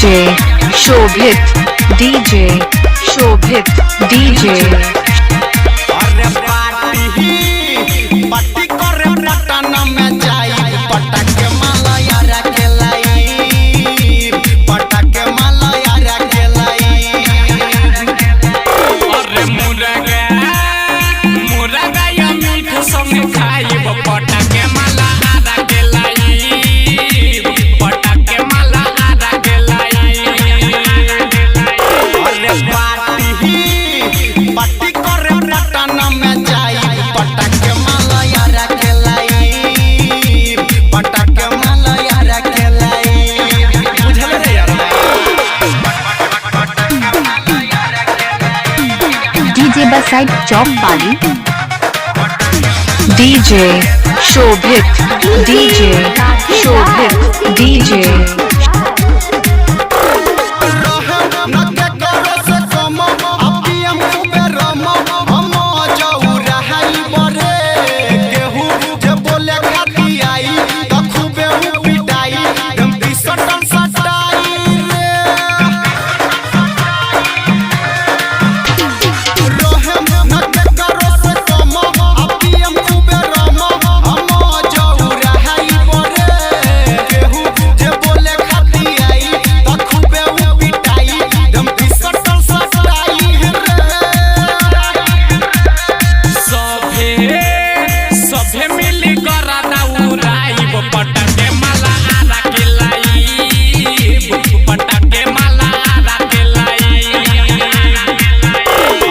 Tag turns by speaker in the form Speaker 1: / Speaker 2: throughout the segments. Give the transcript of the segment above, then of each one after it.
Speaker 1: DJ Shobhit, DJ Shobhit, DJ
Speaker 2: अरे party करे पटना में जाई पटक माला यारा के लाई पटक माला यारा के लाई
Speaker 3: अरे मुर्गा या मीठ संग खाई पटक माला यारा के लाई पटक माला यारा के लाई
Speaker 2: अरे पार्टी करे पटना में जाई पटक माला यारा के लाई पटक माला यारा के लाई बुझल रे यार
Speaker 4: DJ Baside Chowk Pali,
Speaker 1: DJ Shobhit, DJ Shobhit, DJ
Speaker 3: सभे मिली करा दौड़ाई पटक माला यारा के लाई पटक माला यारा के लाई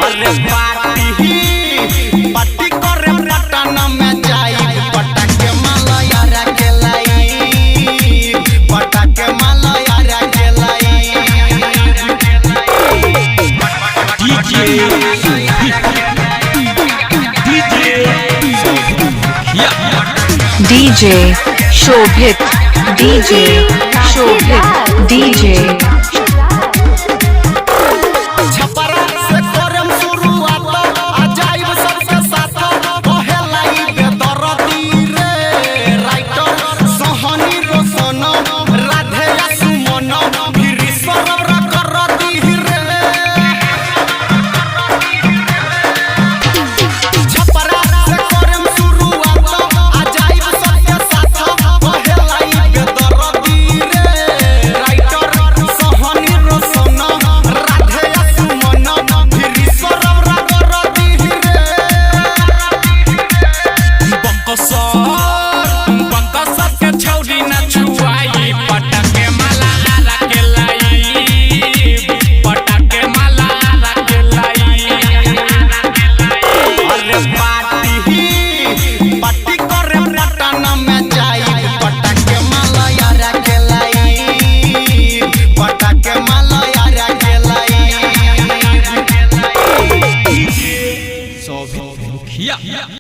Speaker 2: अरे पार्टी करे पटना में जाई पटक माला यारा के लाई पटक माला यारा के लाई
Speaker 1: DJ Shobhit, DJ Shobhit, DJ